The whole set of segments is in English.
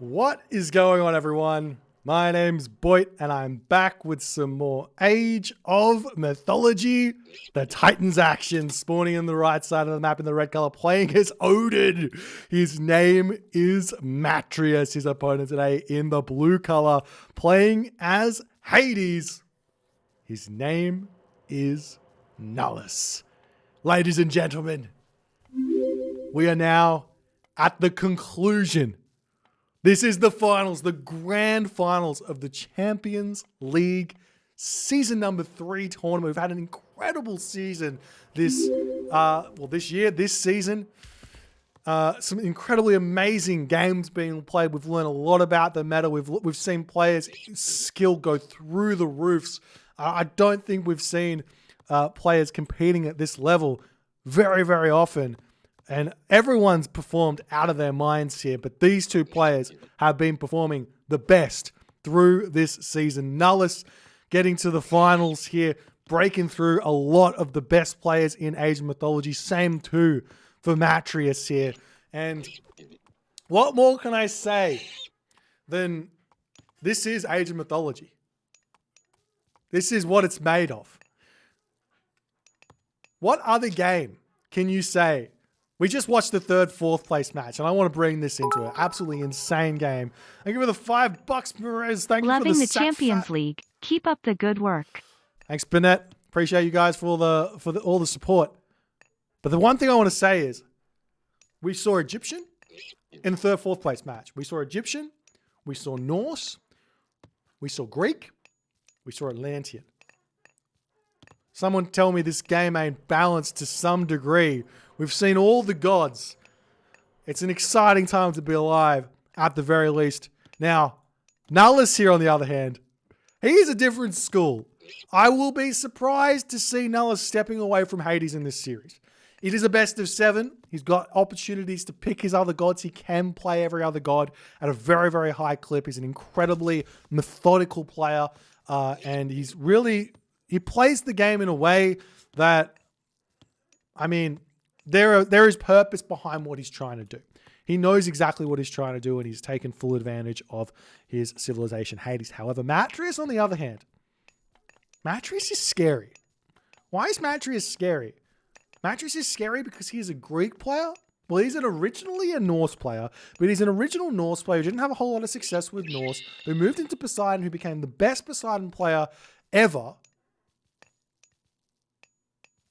What is going on, everyone? My name's Boit, and I'm back with some more Age of Mythology. The Titans action, spawning on the right side of the map in the red color, playing as Odin. His name is Matreiuss. His opponent today in the blue color, playing as Hades. His name is Nullus. Ladies and gentlemen, we are now at the conclusion. This is the finals, the grand finals of the Champions League season number 3 tournament. We've had an incredible season this season. Some incredibly amazing games being played. We've learned a lot about the meta. We've seen players' skill go through the roofs. I don't think we've seen players competing at this level very, very often. And everyone's performed out of their minds here, but these two players have been performing the best through this season. Nullus getting to the finals here, breaking through a lot of the best players in Age of Mythology. Same too for Matreiuss here. And what more can I say than this is Age of Mythology? This is what it's made of. What other game can you say? We just watched the 3rd, 4th place match, and I want to bring this into an absolutely insane game. I give you the $5, Perez. Thank you for Loving the Champions League. Keep up the good work. Thanks, Bennett. Appreciate you guys for all the support. But the one thing I want to say is, we saw Egyptian in the 3rd, 4th place match. We saw Egyptian. We saw Norse. We saw Greek. We saw Atlantean. Someone tell me this game ain't balanced to some degree. We've seen all the gods. It's an exciting time to be alive, at the very least. Now, Nullus here, on the other hand, he is a different school. I will be surprised to see Nullus stepping away from Hades in this series. It is a best of 7. He's got opportunities to pick his other gods. He can play every other god at a very, very high clip. He's an incredibly methodical player, and he plays the game in a way that, I mean, there is purpose behind what he's trying to do. He knows exactly what he's trying to do, and he's taken full advantage of his civilization, Hades. However, Matreiuss, on the other hand, Matreiuss is scary. Why is Matreiuss scary? Matreiuss is scary because he is a Greek player. Well, he's originally a Norse player, but he's an original Norse player who didn't have a whole lot of success with Norse, who moved into Poseidon, who became the best Poseidon player ever.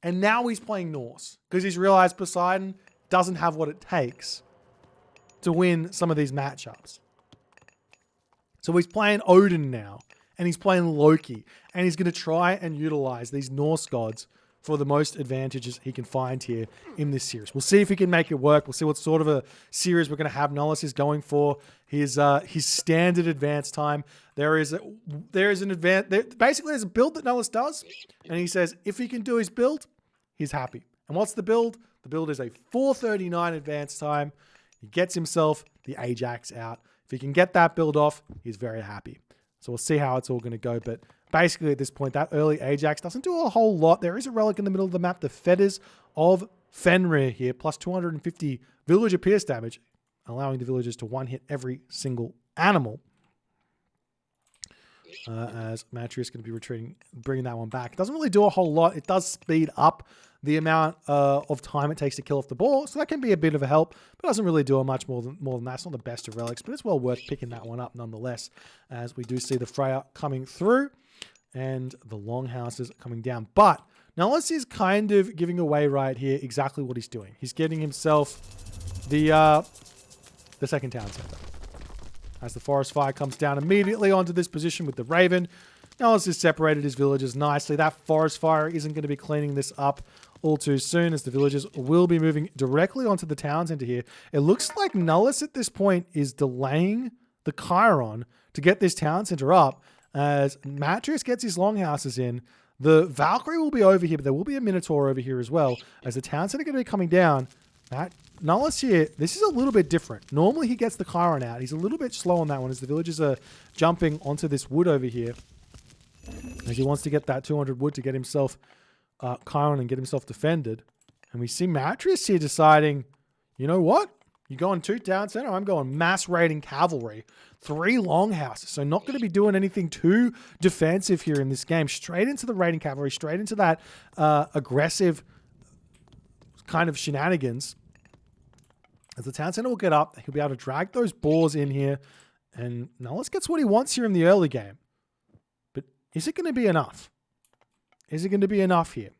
And now he's playing Norse because he's realized Poseidon doesn't have what it takes to win some of these matchups. So he's playing Odin now, and he's playing Loki, and he's going to try and utilize these Norse gods for the most advantages he can find here in this series. We'll see if he can make it work. We'll see what sort of a series we're going to have. Nullus is going for his standard advance time. There's a build that Nullus does, and he says if he can do his build, he's happy. And what's the build? The build is a 4:39 advance time. He gets himself the Ajax out. If he can get that build off, he's very happy. So we'll see how it's all going to go. But basically at this point, that early Ajax doesn't do a whole lot. There is a relic in the middle of the map, the Fetters of Fenrir here, plus 250 villager pierce damage, allowing the villagers to one-hit every single animal. As Matreiuss is going to be retreating, bringing that one back. It doesn't really do a whole lot. It does speed up the amount of time it takes to kill off the ball, so that can be a bit of a help, but doesn't really do much more than that. It's not the best of relics, but it's well worth picking that one up nonetheless, as we do see the Freya coming through and the longhouses coming down. But Nullus is kind of giving away right here exactly what he's doing. He's getting himself the second town center. As the forest fire comes down immediately onto this position with the Raven, Nullus has separated his villagers nicely. That forest fire isn't going to be cleaning this up all too soon, as the villagers will be moving directly onto the town center here. It looks like Nullus at this point is delaying the Chiron to get this town center up, as Matreiuss gets his longhouses in. The Valkyrie will be over here, but there will be a Minotaur over here as well, as the town center going to be coming down. Nullus here, this is a little bit different. Normally he gets the Chiron out. He's a little bit slow on that one as the villagers are jumping onto this wood over here, as he wants to get that 200 wood to get himself Chiron and get himself defended. And we see Matreiuss here deciding, you know what? You going 2 town center? I'm going mass raiding cavalry. 3 longhouses. So not going to be doing anything too defensive here in this game. Straight into the raiding cavalry. Straight into that aggressive kind of shenanigans. As the town center will get up, he'll be able to drag those boars in here. And Nullus gets what he wants here in the early game. But is it going to be enough? Is it going to be enough here?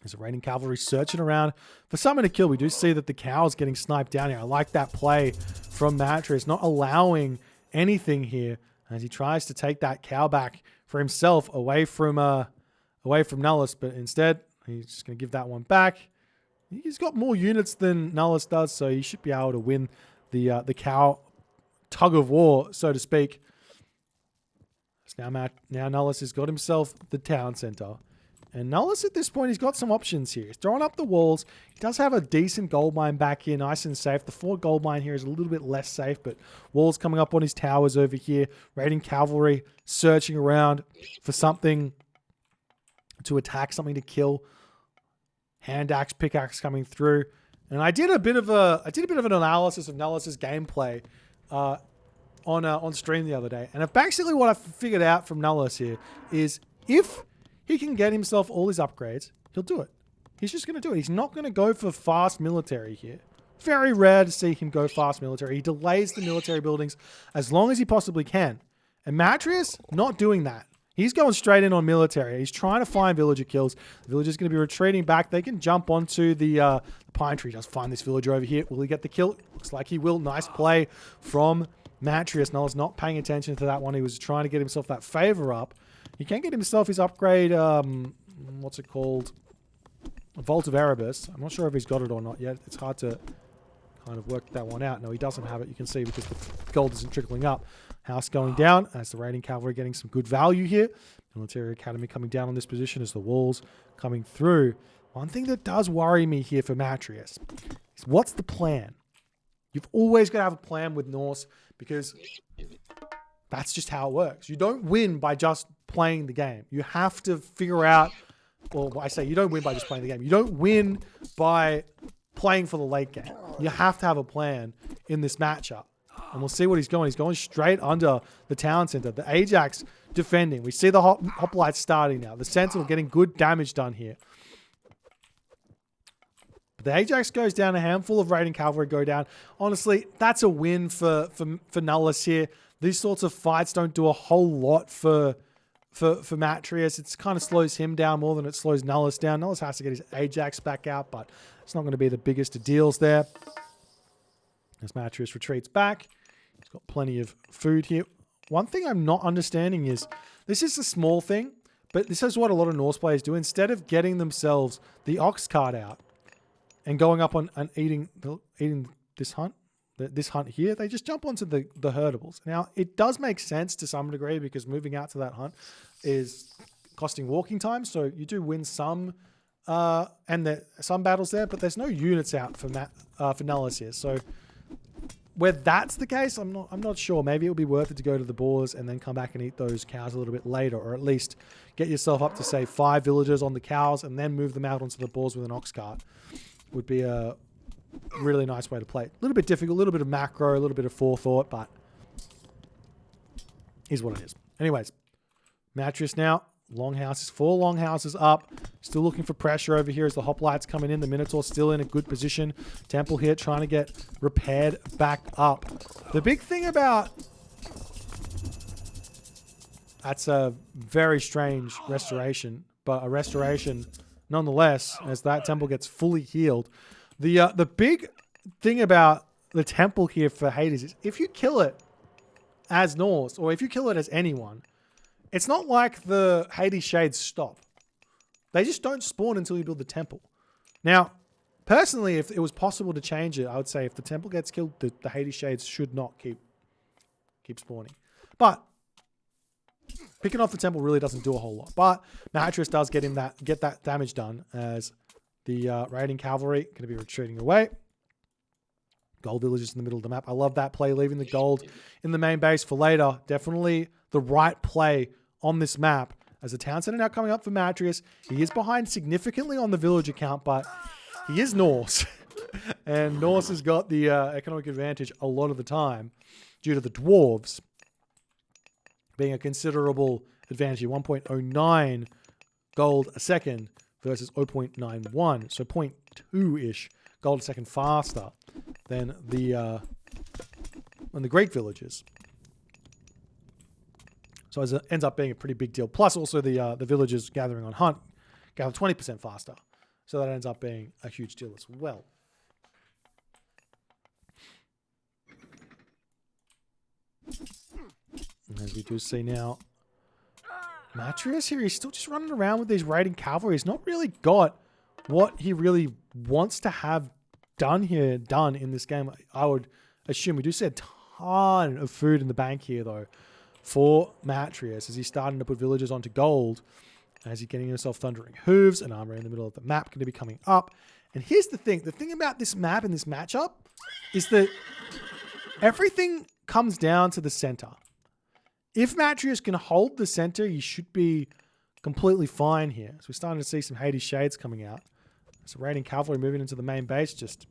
There's a raiding cavalry searching around for someone to kill. We do see that the cow is getting sniped down here. I like that play from Matreiuss, not allowing anything here as he tries to take that cow back for himself away from Nullus, but instead he's just going to give that one back. He's got more units than Nullus does, so he should be able to win the cow tug of war, so to speak. So now Nullus has got himself the town center. And Nullus at this point, he's got some options here. He's throwing up the walls. He does have a decent gold mine back here, nice and safe. The 4 gold mine here is a little bit less safe, but walls coming up on his towers over here. Raiding cavalry, searching around for something to attack, something to kill. Hand axe, pickaxe coming through. And I did a bit of an analysis of Nullus's gameplay on stream the other day. And basically what I figured out from Nullus here is if he can get himself all his upgrades, he'll do it. He's just going to do it. He's not going to go for fast military here. Very rare to see him go fast military. He delays the military buildings as long as he possibly can. And Matreiuss, not doing that. He's going straight in on military. He's trying to find villager kills. The villager's going to be retreating back. They can jump onto the pine tree. Just find this villager over here. Will he get the kill? Looks like he will. Nice play from Matreiuss. Nullus not paying attention to that one. He was trying to get himself that favor up. He can get himself his upgrade, what's it called? Vault of Erebus. I'm not sure if he's got it or not yet. It's hard to kind of work that one out. No, he doesn't have it. You can see because the gold isn't trickling up. House going down as the raiding cavalry getting some good value here. Military Academy coming down on this position as the walls coming through. One thing that does worry me here for Matreiuss is what's the plan? You've always got to have a plan with Norse because that's just how it works. You don't win by just playing the game. You have to figure out, well, I say you don't win by just playing the game. You don't win by playing for the late game. You have to have a plan in this matchup. And we'll see what he's going. He's going straight under the town center. The Ajax defending. We see the hoplites starting now. The Sentinel getting good damage done here. But the Ajax goes down. A handful of raiding cavalry go down. Honestly, that's a win for Nullus here. These sorts of fights don't do a whole lot for Matreiuss. It kind of slows him down more than it slows Nullus down. Nullus has to get his Ajax back out, but it's not going to be the biggest of deals there. As Matreiuss retreats back, he's got plenty of food here. One thing I'm not understanding is, this is a small thing, but this is what a lot of Norse players do. Instead of getting themselves the ox cart out and going up on and eating this hunt here, they just jump onto the herdables. Now, it does make sense to some degree because moving out to that hunt is costing walking time, so you do win some some battles there, but there's no units out for Nullus here. So where that's the case, I'm not sure. Maybe it would be worth it to go to the boars and then come back and eat those cows a little bit later, or at least get yourself up to say 5 villagers on the cows and then move them out onto the boars with an ox cart. Would be a really nice way to play it. A little bit difficult, a little bit of macro, a little bit of forethought, but is what it is. Anyways, Matreiuss now. Longhouses, 4 longhouses up. Still looking for pressure over here as the hoplites coming in. The Minotaur still in a good position. Temple here trying to get repaired back up. The big thing about... That's a very strange restoration, but a restoration nonetheless as that temple gets fully healed. The big thing about the temple here for Hades is if you kill it as Norse, or if you kill it as anyone, it's not like the Hades Shades stop. They just don't spawn until you build the temple. Now, personally, if it was possible to change it, I would say if the temple gets killed, the Hades Shades should not keep spawning. But picking off the temple really doesn't do a whole lot. But Matreiuss does get that damage done as the raiding cavalry going to be retreating away. Gold villages in the middle of the map. I love that play, leaving the gold in the main base for later. Definitely the right play on this map. As the town center now coming up for Matreiuss. He is behind significantly on the villager count, but he is Norse. And Norse has got the economic advantage a lot of the time due to the dwarves being a considerable advantage here. 1.09 gold a second versus 0.91. So 0.2-ish gold a second faster than the Greek villages. So it ends up being a pretty big deal. Plus also the villagers gathering on hunt gather 20% faster. So that ends up being a huge deal as well. And as we do see now, Matreiuss here, he's still just running around with these raiding cavalry. He's not really got what he really wants to have done in this game. I would assume we do see a ton of food in the bank here, though, for Matreiuss as he's starting to put villagers onto gold, as he's getting himself Thundering Hooves and armor in the middle of the map going to be coming up. And here's the thing about this map and this matchup is that everything comes down to the center. If Matreiuss can hold the center, he should be completely fine here. So we're starting to see some Hades Shades coming out. So raiding cavalry moving into the main base, just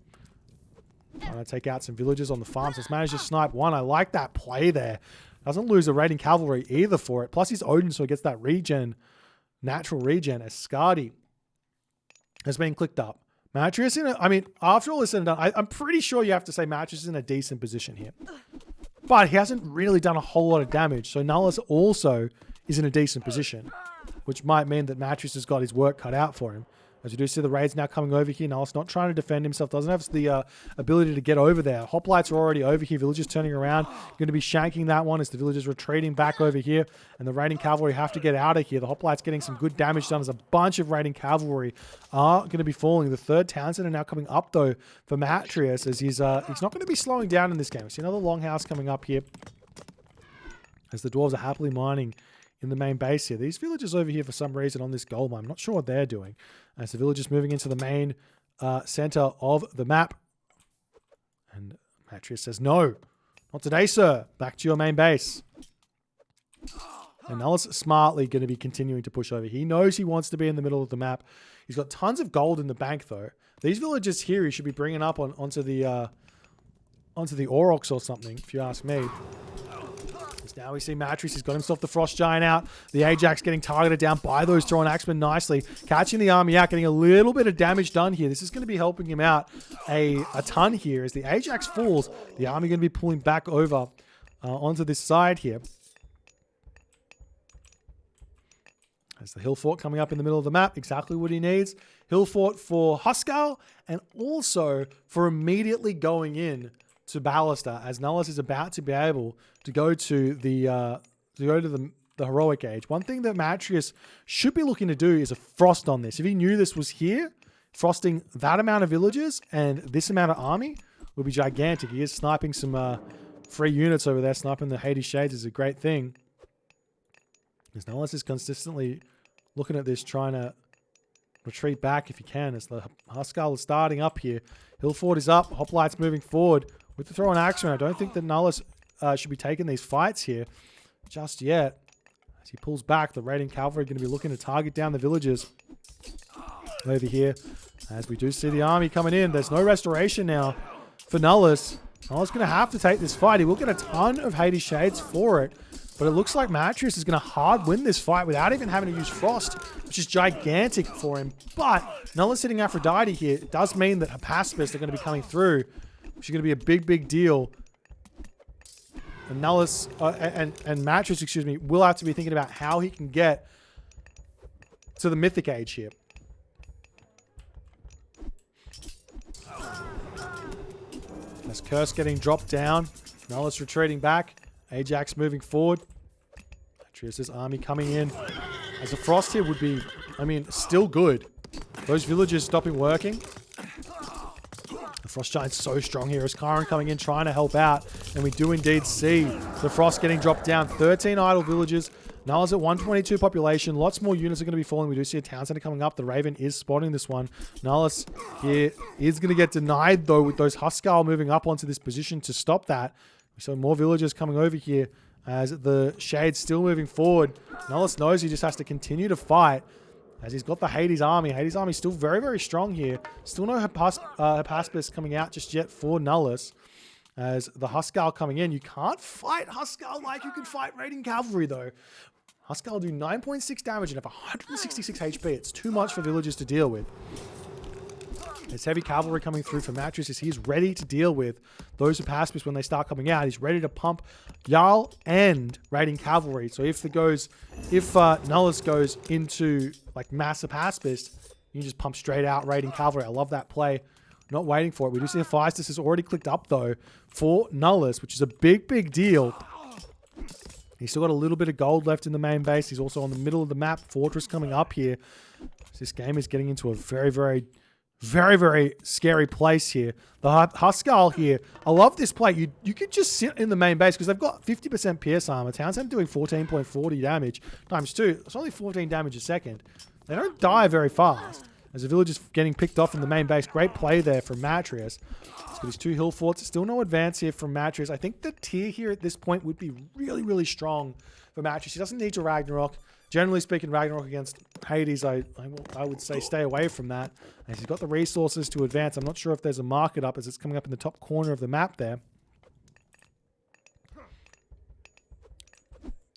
trying to take out some villagers on the farms. Has managed to snipe one. I like that play there. Doesn't lose the raiding cavalry either for it. Plus he's Odin, so he gets that regen, natural regen, as Skadi has been clicked up. Matreiuss after all this is done, I'm pretty sure you have to say Matreiuss is in a decent position here. But he hasn't really done a whole lot of damage. So Nullus also is in a decent position, which might mean that Matreiuss has got his work cut out for him. As you do see the raids now coming over here. Nullus not trying to defend himself. Doesn't have the ability to get over there. Hoplites are already over here. Villagers turning around. Going to be shanking that one as the villagers retreating back over here. And the raiding cavalry have to get out of here. The hoplites getting some good damage done as a bunch of raiding cavalry are going to be falling. The third Townsend are now coming up, though, for Matreiuss, as he's not going to be slowing down in this game. We see another longhouse coming up here as the dwarves are happily mining in the main base here. These villagers over here for some reason on this gold mine. I'm not sure what they're doing. As the villagers moving into the main center of the map. And Matreiuss says, no, not today, sir. Back to your main base. And Nullus smartly going to be continuing to push over. He knows he wants to be in the middle of the map. He's got tons of gold in the bank, though. These villagers here he should be bringing up onto the Aurochs or something, if you ask me. Now we see Matreiuss, he's got himself the Frost Giant out. The Ajax getting targeted down by those Thrown Axemen nicely. Catching the army out, getting a little bit of damage done here. This is going to be helping him out a ton here. As the Ajax falls, the army going to be pulling back over onto this side here. As the Hill Fort coming up in the middle of the map, exactly what he needs. Hill Fort for Huskal and also for immediately going in to Ballister, as Nullus is about to be able to go to the heroic age. One thing that Matreiuss should be looking to do is a frost on this. If he knew this was here, frosting that amount of villagers and this amount of army would be gigantic. He is sniping some free units over there. Sniping the Hades Shades is a great thing. As Nullus is consistently looking at this, trying to retreat back if he can, as the Huskal is starting up here. Hillfort is up. Hoplites moving forward with the Thrown Axeman. I don't think that Nullus should be taking these fights here just yet. As he pulls back, the raiding cavalry are going to be looking to target down the villagers over here. As we do see the army coming in, there's no restoration now for Nullus. Nullus going to have to take this fight. He will get a ton of Hades Shades for it, but it looks like Matreiuss is going to hard win this fight without even having to use Frost, which is gigantic for him. But Nullus hitting Aphrodite here, it does mean that her pacifists are going to be coming through, which is going to be a big, big deal. And Nullus, and Matreiuss, excuse me, will have to be thinking about how he can get to the Mythic Age here. As Curse getting dropped down, Nullus retreating back, Ajax moving forward. Matreiuss' army coming in. As a Frost here would be, still good. Those villagers stopping working. The Frost Giant's so strong here as Chiron coming in trying to help out. And we do indeed see the Frost getting dropped down. 13 idle villagers. Nullus at 122 population. Lots more units are going to be falling. We do see a town center coming up. The Raven is spotting this one. Nullus here is going to get denied, though, with those Huskal moving up onto this position to stop that. We saw more villagers coming over here as the Shade's still moving forward. Nullus knows he just has to continue to fight as he's got the Hades army. Hades army still very, very strong here. Still no Hypaspis coming out just yet for Nullus. As the Huskar coming in. You can't fight Huskar like you can fight Raiding Cavalry, though. Huskar will do 9.6 damage and have 166 HP. It's too much for villagers to deal with. There's heavy cavalry coming through for Matreiuss as he's ready to deal with those Hypaspis when they start coming out. He's ready to pump Jarl and Raiding Cavalry. So if Nullus goes into like mass Hypaspis, you just pump straight out Raiding Cavalry. I love that play. Not waiting for it. We do see Hephaestus has already clicked up though for Nullus, which is a big, big deal. He's still got a little bit of gold left in the main base. He's also on the middle of the map. Fortress coming up here. This game is getting into a very, very, very, very scary place here. The Huskar here. I love this play. You could just sit in the main base because they've got 50% pierce armor. Townsend doing 14.40 damage times 2. It's only 14 damage a second. They don't die very fast. As the village is getting picked off in the main base. Great play there from Matreiuss. He's got his 2 hill forts. Still no advance here from Matreiuss. I think the tier here at this point would be really, really strong for Matreiuss. He doesn't need to Ragnarok. Generally speaking, Ragnarok against Hades, I would say stay away from that. As he's got the resources to advance. I'm not sure if there's a market up as it's coming up in the top corner of the map there.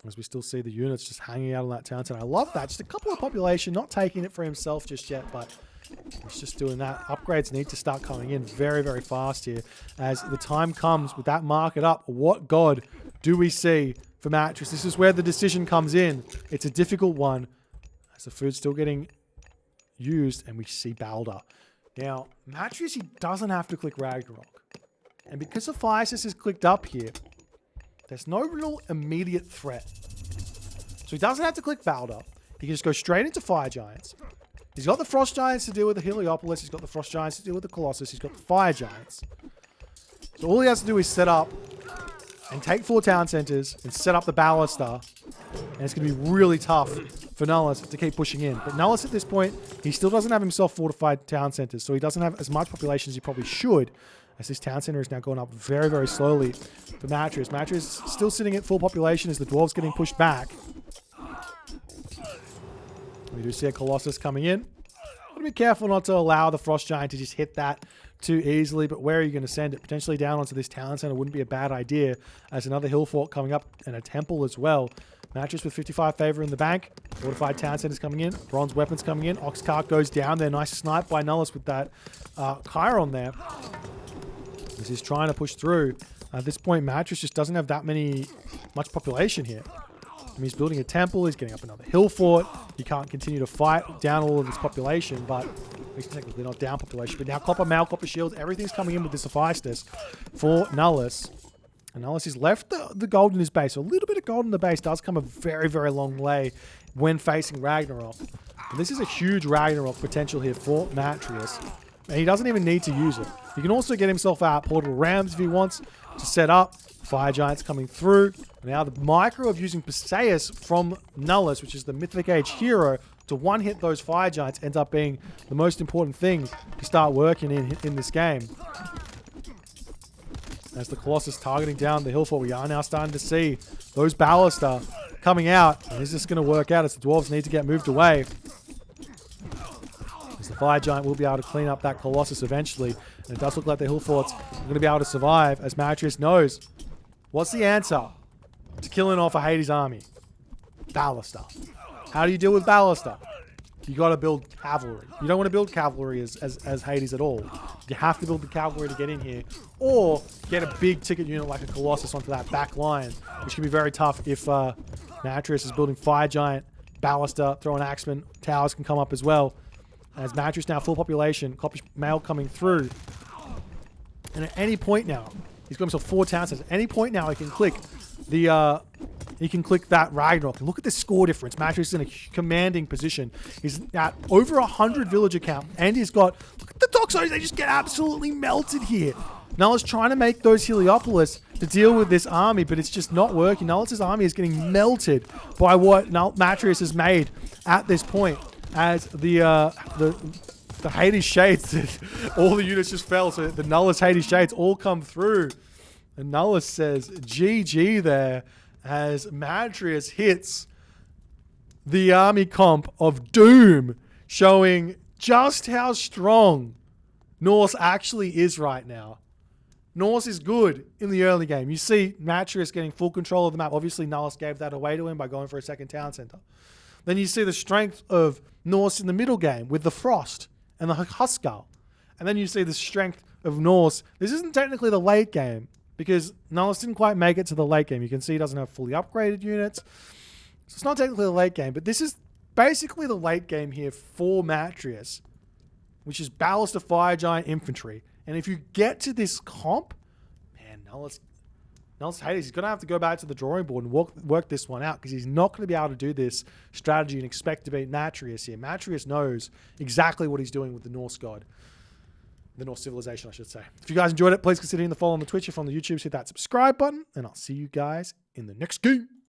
As we still see the units just hanging out on that town center. I love that. Just a couple of population, not taking it for himself just yet, but he's just doing that. Upgrades need to start coming in very, very fast here. As the time comes with that market up, what god do we see for Matreiuss? This is where the decision comes in. It's a difficult one. As the food's still getting used, and we see Balder. Now, Matreiuss, he doesn't have to click Ragnarok. And because Hephaestus is clicked up here, there's no real immediate threat. So he doesn't have to click Balder. He can just go straight into Fire Giants. He's got the Frost Giants to deal with the Heliopolis. He's got the Frost Giants to deal with the Colossus. He's got the Fire Giants. So all he has to do is set up and take 4 town centers and set up the Ballista. And it's going to be really tough for Nullus to keep pushing in. But Nullus at this point, he still doesn't have himself fortified town centers. So he doesn't have as much population as he probably should. As this town center is now going up very, very slowly for Matreiuss. Matreiuss still sitting at full population as the dwarves getting pushed back. We do see a Colossus coming in. Got to be careful not to allow the Frost Giant to just hit that too easily, but where are you going to send it? Potentially down onto this town center wouldn't be a bad idea. As another hill fort coming up and a temple as well. Matreiuss with 55 favor in the bank. Fortified town centers coming in. Bronze weapons coming in. Ox cart goes down there. Nice snipe by Nullus with that Chiron there. As he's trying to push through. At this point, Matreiuss just doesn't have that much population here. I mean, he's building a temple. He's getting up another hill fort. He can't continue to fight down all of his population, but he's technically not down population. But now copper mail, copper shields, everything's coming in with this Hephaestus for Nullus. And Nullus has left the gold in his base. So a little bit of gold in the base does come a very, very long way when facing Ragnarok. And this is a huge Ragnarok potential here for Matreiuss. And he doesn't even need to use it. He can also get himself out Portal Rams if he wants to set up. Fire Giants coming through. Now the micro of using Perseus from Nullus, which is the Mythic Age hero, to one-hit those Fire Giants ends up being the most important thing to start working in this game. As the Colossus targeting down the hill fort, we are now starting to see those Ballista coming out. And is this going to work out as the Dwarves need to get moved away? The Fire Giant will be able to clean up that Colossus eventually. And it does look like the hill forts are going to be able to survive as Matreiuss knows. What's the answer to killing off a Hades army? Ballista. How do you deal with Ballista? You got to build cavalry. You don't want to build cavalry as Hades at all. You have to build the cavalry to get in here. Or get a big ticket unit like a Colossus onto that back line. Which can be very tough if Matreiuss is building Fire Giant, Ballista, throwing Axemen. Towers can come up as well. As Matreiuss now full population, copper mail coming through. And at any point now, he's got himself 4 town centers. At any point now, he can click that Ragnarok. And look at this score difference. Matreiuss is in a commanding position. He's at over 100 villager count. And he's got, look at the Toxos, they just get absolutely melted here. Nullus trying to make those Heliopolis to deal with this army, but it's just not working. Nullus's army is getting melted by what Matreiuss has made at this point. As the Hades Shades, all the units just fell. So the Nullus Hades Shades all come through. And Nullus says GG there as Matreiuss hits the army comp of Doom showing just how strong Nullus actually is right now. Nullus is good in the early game. You see Matreiuss getting full control of the map. Obviously, Nullus gave that away to him by going for a second town center. Then you see the strength of Nullus in the middle game with the Frost and the Huskar. And then you see the strength of Nullus. This isn't technically the late game because Nullus didn't quite make it to the late game. You can see he doesn't have fully upgraded units. So it's not technically the late game, but this is basically the late game here for Matreiuss, which is Ballast of Fire Giant Infantry. And if you get to this comp, man, Nullus Hades, he's going to have to go back to the drawing board and work this one out because he's not going to be able to do this strategy and expect to beat Matreiuss here. Matreiuss knows exactly what he's doing with the Norse god. The Norse civilization, I should say. If you guys enjoyed it, please consider hitting the follow on the Twitch. If you're on the YouTube, hit that subscribe button, and I'll see you guys in the next game.